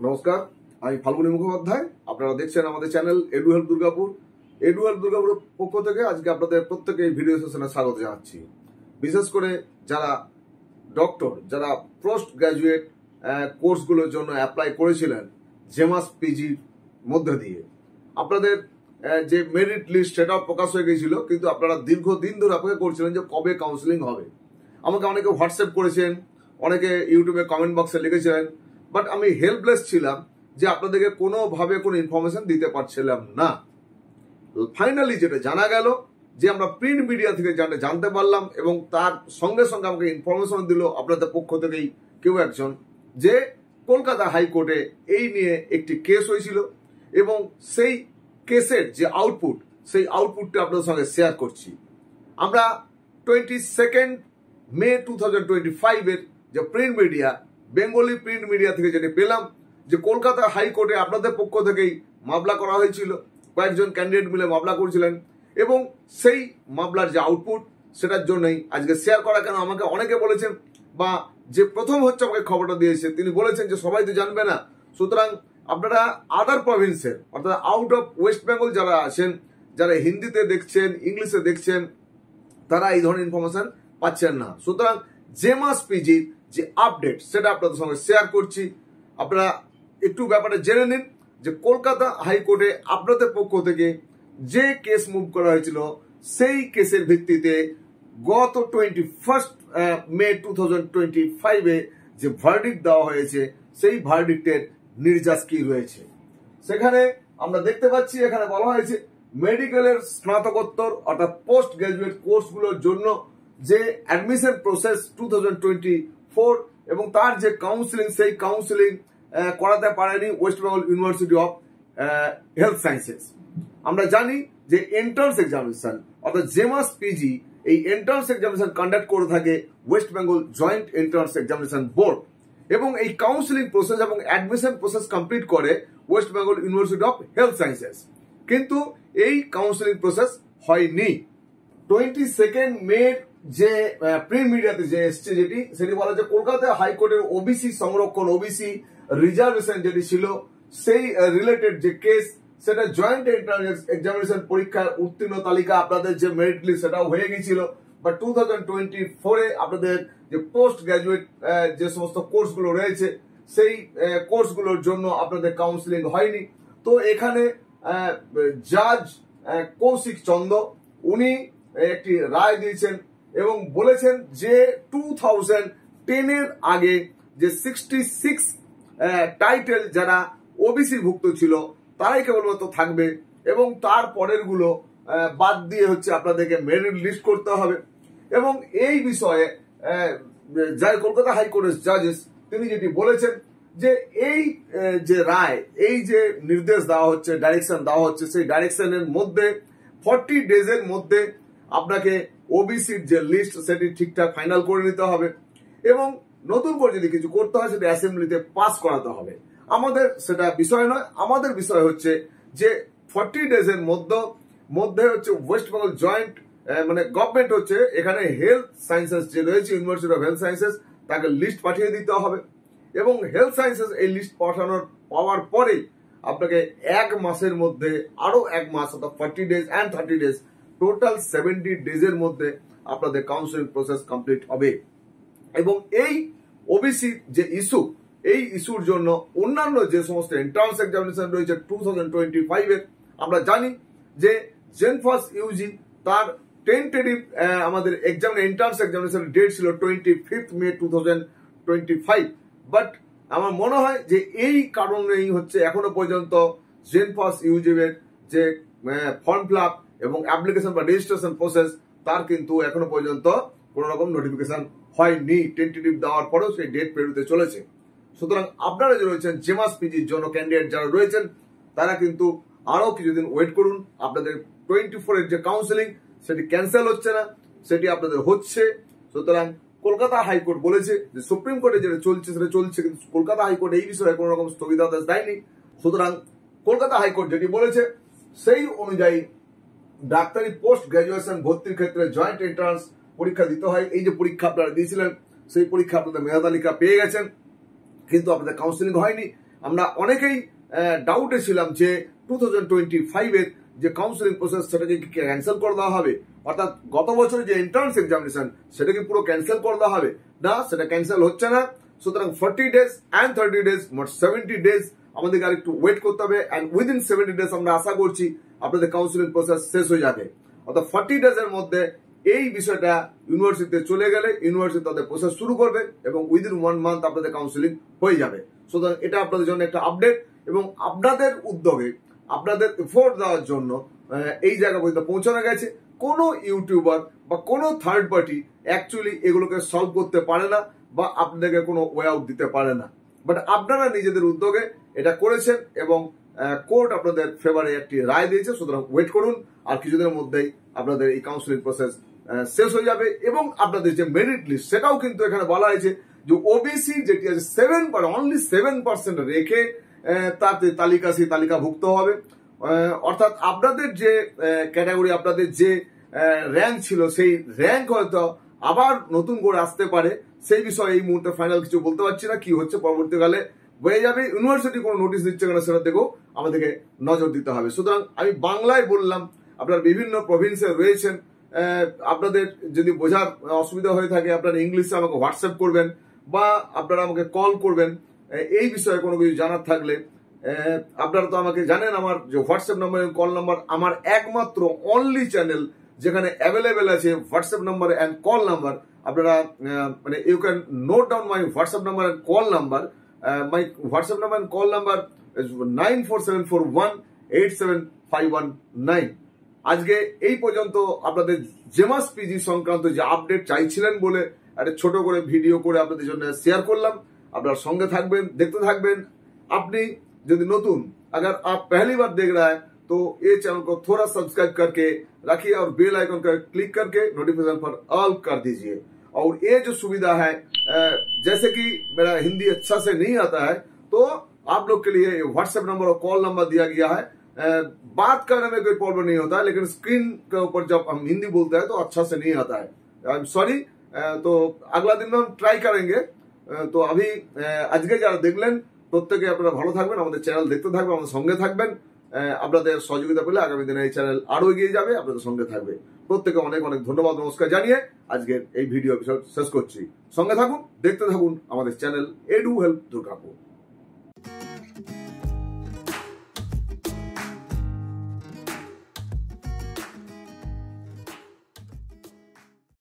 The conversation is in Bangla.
নমস্কার, আমি ফাল্গুনী মুখোপাধ্যায়। আপনারা দেখছেন আমাদের channel edu help Durgapur. Edu help দুর্গাপুরের পক্ষ থেকে আজকে আপনাদের প্রত্যেকে এই ভিডিও সেশনে স্বাগত জানাচ্ছি। বিশেষ করে যারা ডক্টর, যারা পোস্ট গ্রাজুয়েট কোর্সগুলোর জন্য অ্যাপ্লাই করেছিলেন জেমাস পিজির মধ্যে দিয়ে, আপনাদের যে মেরিট লিস্ট সেটাও প্রকাশ হয়ে গিয়েছিল, কিন্তু আপনারা দীর্ঘদিন ধরে অপেক্ষা করছিলেন যে কবে কাউন্সিলিং হবে। আমাকে অনেকে হোয়াটসঅ্যাপ করেছেন, অনেকে ইউটিউবে কমেন্ট বক্সে লিখেছিলেন, বাট আমি হেল্পলেস ছিলাম যে আপনাদেরকে কোনোভাবে কোনো ইনফরমেশন দিতে পারছিলাম না। ফাইনালি যেটা জানা গেল যে আমরা প্রিন্ট মিডিয়া থেকে জানতে পারলাম, এবং তার সঙ্গে সঙ্গে আমাকে ইনফরমেশন দিল আপনাদের পক্ষ থেকেই কেউ একজন, যে কলকাতা হাইকোর্টে এই নিয়ে একটি কেস হয়েছিল, এবং সেই কেসের যে আউটপুট, সেই আউটপুটটা আপনাদের সঙ্গে শেয়ার করছি। আমরা 22 মে 2025 এর যে print media, Bengali print media থেকে যেটা পেলাম, যে কলকাতা হাইকোর্টে আপনাদের পক্ষ থেকেই মামলা করা হয়েছিল, কয়েকজন ক্যান্ডিডেট মিলে মামলা করেছিলেন, এবং সেই মামলার যে আউটপুট সেটার জন্যই আজকে শেয়ার করা। কেন, আমাকে অনেকে বলেছেন, বা যে প্রথম হচ্ছে আমাকে খবরটা দিয়েছে তিনি বলেছেন যে সবাই তো জানবে না, সুতরাং আপনারা আদার প্রভিন্সের অর্থাৎ আউট অফ ওয়েস্ট বেঙ্গল যারা আছেন, যারা হিন্দিতে দেখছেন, ইংলিশে দেখছেন, তারা এই ধরনের ইনফরমেশন পাচ্ছেন না। সুতরাং জেমাস পিজির যে আপডেট সেটা আপনাদের সঙ্গে শেয়ার করছি। আপনারা একটু ব্যাপারে জেনে নিন যে কলকাতা হাইকোর্টে আপনাদের পক্ষ থেকে যে কেস মুভ করা হয়েছিল, সেই কেসের ভিত্তিতে গত 21 মে 2025 এ যে ভার্ডিক্ট দেওয়া হয়েছে, সেই ভার্ডিক্টের নির্যাস কি রয়েছে সেখানে আমরা দেখতে পাচ্ছি। এখানে বলা হয়েছে মেডিকেলের স্নাতকোত্তর অর্থাৎ পোস্ট গ্রাজুয়েট কোর্সগুলোর জন্য যে অ্যাডমিশন প্রসেস 2024 এবং তার যে কাউন্সিলিং, সেই কাউন্সিলিং করাতে পারেনি West Bengal university of health sciences. আমরা জানি যে এন্ট্রান্স এক্সামিনেশন অর্থাৎ জেমাস পিজি এই এন্ট্রান্স এক্সামিনেশন কন্ডাক্ট করে থাকে West Bengal joint entrance examination board, এবং এই কাউন্সিলিং প্রসেস এবং অ্যাডমিশন প্রসেস কমপ্লিট করে West Bengal university of health sciences. কিন্তু এই কাউন্সিলিং প্রসেস হয়নি। 22 মে যে প্রিন্ট মিডিয়াতে যে এসছে, সেটি বলা যে কলকাতা হাইকোর্টের ওবিসি সংরক্ষণ, ওবিসি রিজার্ভেশন যেটি ছিল, সেই রিলেটেড যে কেস, সেটা জয়েন্ট এন্ট্রান্স এক্সামিনেশন পরীক্ষার উত্তীর্ণ তালিকা আপনাদের যে মেরিট লিস্ট সেটাও হয়ে গিয়েছিল, বা 2024 এ আপনাদের যে পোস্ট গ্রাজুয়েট যে সমস্ত কোর্সগুলো রয়েছে, সেই কোর্সগুলোর জন্য আপনাদের কাউন্সিলিং হয়নি। তো এখানে জাজ কৌশিক চন্দ্র উনি একটি রায় দিয়েছেন এবং বলেছেন যে 2010 এর আগে যে 66 টাইটেল যারা ওবিসি ভুক্ত ছিল তারাই কেবলমাত্র থাকবে, এবং তার পরের গুলো বাদ দিয়ে হচ্ছে আপনাদেরকে মেরিট লিস্ট করতে হবে। এবং এই বিষয়ে কলকাতা হাইকোর্টের জাজেস তিনি যেটি বলেছেন যে এই যে রায়, এই যে নির্দেশ দেওয়া হচ্ছে, ডাইরেকশন দেওয়া হচ্ছে, সেই ডাইরেকশনের মধ্যে 40 ডেজের মধ্যে আপনাকে ওবিসির যে লিস্ট সেটি ঠিকঠাক ফাইনাল করে নিতে হবে, এবং নতুন করে যদি কিছু করতে হয় সেটা অ্যাসেম্বলিতে পাস করাতে হবে। আমাদের সেটা বিষয় নয়, আমাদের বিষয় হচ্ছে যে 40 ডেজের মধ্যে হচ্ছে ওয়েস্ট বেঙ্গল জয়েন্ট মানে গভর্নমেন্ট হচ্ছে এখানে হেলথ সায়েন্সেস যে রয়েছে, ইউনিভার্সিটি অফ হেলথ সায়েন্সেস, তাকে লিস্ট পাঠিয়ে দিতে হবে, এবং হেলথ সায়েন্সেস এই লিস্ট পাওয়ার পরেই আপনাকে 1 মাসের মধ্যে আরো 1 মাস অর্থাৎ 40 ডেজ অ্যান্ড 30 ডেজ, টোটাল 70 ডেজের মধ্যে আপনাদের কাউন্সিলিং প্রসেস কমপ্লিট হবে। এবং এই ওবিসি যে ইস্যু, এই ইস্যুর জন্য অন্যান্য যে সমস্ত এন্ট্রান্স এক্সামিনেশন রয়েছে 2025 এর, আমরা জানি যে জেনফাস ইউজি তার টেন্টেটিভ আমাদের এন্ট্রান্স এক্সামিনেশন ডেট ছিল 25 মে 2025, বাট আমার মনে হয় যে এই কারণেই হচ্ছে এখনো পর্যন্ত জেনফাস ইউজি এর যে ফর্ম ফিল আপ এবং অ্যাপ্লিকেশন বা রেজিস্ট্রেশন প্রসেস, তার কিন্তু এখনো পর্যন্ত কোন রকম নোটিফিকেশন হয়নি। টেন্টেটিভ দেওয়ার পরেও সেই ডেট পেরোতে চলেছে। সুতরাং আপনারা যে রয়েছেন জেমাস পিজির জন্য ক্যান্ডিডেট যারা রয়েছেন, তারা কিন্তু আরো কিছুদিন ওয়েট করুন। আপনাদের 24 এর যে কাউন্সিলিং সেটি ক্যান্সেল হচ্ছে না, সেটি আপনাদের হচ্ছে। সুতরাং কলকাতা হাইকোর্ট বলেছে যে সুপ্রিম কোর্টে যেটা চলছে সেটা চলছে, কিন্তু কলকাতা হাইকোর্ট এই বিষয়ে কোন রকম স্থগিতাদেশ দেয়নি। সুতরাং কলকাতা হাইকোর্ট যেটি বলেছে সেই অনুযায়ী ডাক্তারি পোস্ট গ্রাজুয়েশন ভর্তির ক্ষেত্রে জয়েন্ট এন্ট্রান্স পরীক্ষা দিতে হয়। এই যে পরীক্ষা আপনারা দিয়েছিলেন, সেই পরীক্ষা আপনাদের মেধা তালিকা পেয়ে গেছেন, কিন্তু আপনাদের কাউন্সিলিং হয়নি। আমরা অনেকেই ডাউটে ছিলাম যে 2025-এর যে কাউন্সিলিং প্রসেস সেটাকে কি ক্যান্সেল করে দেওয়া হবে, অর্থাৎ গত বছরের যে এন্ট্রান্স এক্সামিনেশন সেটাকে পুরো ক্যান্সেল করে দেওয়া হবে। না, সেটা ক্যান্সেল হচ্ছে না। সুতরাং 40 ডেজ অ্যান্ড 30 ডেজ, মোট 70 ডেজ আমাদেরকে আর একটু ওয়েট করতে হবে। অ্যান্ড উইদিন 70 ডেজ আমরা আশা করছি আপনাদের কাউন্সিলিং প্রসেস শেষ হয়ে যাবে। অর্থাৎ 40 ডেজের মধ্যে এই বিষয়টা ইউনিভার্সিটিতে চলে গেলে ইউনিভার্সিটি তাদের প্রসেস শুরু করবে এবং উইদিন 1 মান্থ আপনাদের কাউন্সিলিং হয়ে যাবে। সুতরাং এটা আপনাদের জন্য একটা আপডেট এবং আপনাদের উদ্যোগে আপনাদের এফোর্ট দেওয়ার জন্য এই জায়গা পর্যন্ত পৌঁছানো গেছে। কোনো ইউটিউবার বা কোনো থার্ড পার্টি অ্যাকচুয়ালি এগুলোকে সলভ করতে পারে না বা আপনাদেরকে কোনো ওয়ে আউট দিতে পারে না, বাট আপনারা নিজেদের উদ্যোগে এটা করেছেন এবং কোর্ট আপনাদের ফেভারে একটি রায় দিয়েছে। সুতরাং ওয়েট করুন, আর কিছুদিনের মধ্যেই আপনাদের এই কাউন্সিলিং প্রসেস শেষ হয়ে যাবে এবং আপনাদের যে মেরিট লিস্ট সেটাও কিন্তু এখানে বলা হয়েছে যে ওবিসি যেটি আছে 7% রেখে তার তালিকা সেই তালিকাভুক্ত হবে। অর্থাৎ আপনাদের যে ক্যাটাগরি, আপনাদের যে র্যাঙ্ক ছিল সেই র্যাঙ্ক হয়তো আবার নতুন করে আসতে পারে। সেই বিষয়ে এই মুহূর্তে ফাইনাল কিছু বলতে পারছি না, কি হচ্ছে পরবর্তীকালে হয়ে যাবে। ইউনিভার্সিটি কোনো নোটিশ দিচ্ছে কিনা সেটা দেখেও আমাদেরকে নজর দিতে হবে। সুতরাং আমি বাংলায় বললাম, আপনারা বিভিন্ন প্রভিন্সে রয়েছেন, আপনাদের যদি বোঝার অসুবিধা হয়ে থাকে আপনারা ইংলিশে আমাকে হোয়াটসঅ্যাপ করবেন বা আপনারা আমাকে কল করবেন। এই বিষয়ে কোনো কিছু জানার থাকলে আপনারা তো আমাকে জানেন, আমার যে হোয়াটসঅ্যাপ নাম্বার কল নাম্বার আমার একমাত্র অনলি চ্যানেল যেখানে অ্যাভেলেবেল আছে WhatsApp number and call number. আপনারা মানে you can note down my WhatsApp number and call number. My WhatsApp number and call number 9474187519। আজকে এই পর্যন্ত আপনাদের জেমাস পিজি সংক্রান্ত যে আপডেট চাইছিলেন বলে একটা ছোট করে ভিডিও করে আপনাদের জন্য শেয়ার করলাম। আপনার সঙ্গে থাকবেন, দেখতে থাকবেন। আপনি यदि नतून अगर आप पहली बार देख रहा है तो ये चैनल को थोड़ा सब्सक्राइब करके रखिए और बेल आइकन का क्लिक करके नोटिफिकेशन पर ऑल कर दीजिए। और ये जो सुविधा है, जैसे कि मेरा हिंदी अच्छा से नहीं आता है तो आप लोग के लिए व्हाट्सएप नंबर और कॉल नंबर दिया गया है। बात करने में कोई प्रॉब्लम नहीं होता है, लेकिन स्क्रीन के ऊपर जब हम हिंदी बोलते हैं तो अच्छा से नहीं आता है। I am sorry. तो अगला दिन में हम ट्राई करेंगे। तो अभी आज के যারা দেখলেন প্রত্যেকে আপনারা ভালো থাকবেন, আমাদের চ্যানেল দেখতে থাকবেন, আমাদের সঙ্গে থাকবেন। আপনাদের সহযোগিতা পেলে আগামী দিনে এই চ্যানেল আরো এগিয়ে যাবে, আপনাদের সঙ্গে থাকবে। প্রত্যেকে অনেক অনেক ধন্যবাদ, নমস্কার জানিয়ে আজকের এই ভিডিও এপিসোড শেষ করছি। সঙ্গে থাকুন, দেখতে থাকুন আমাদের চ্যানেল এডু হেল্প দুর্গাপুর।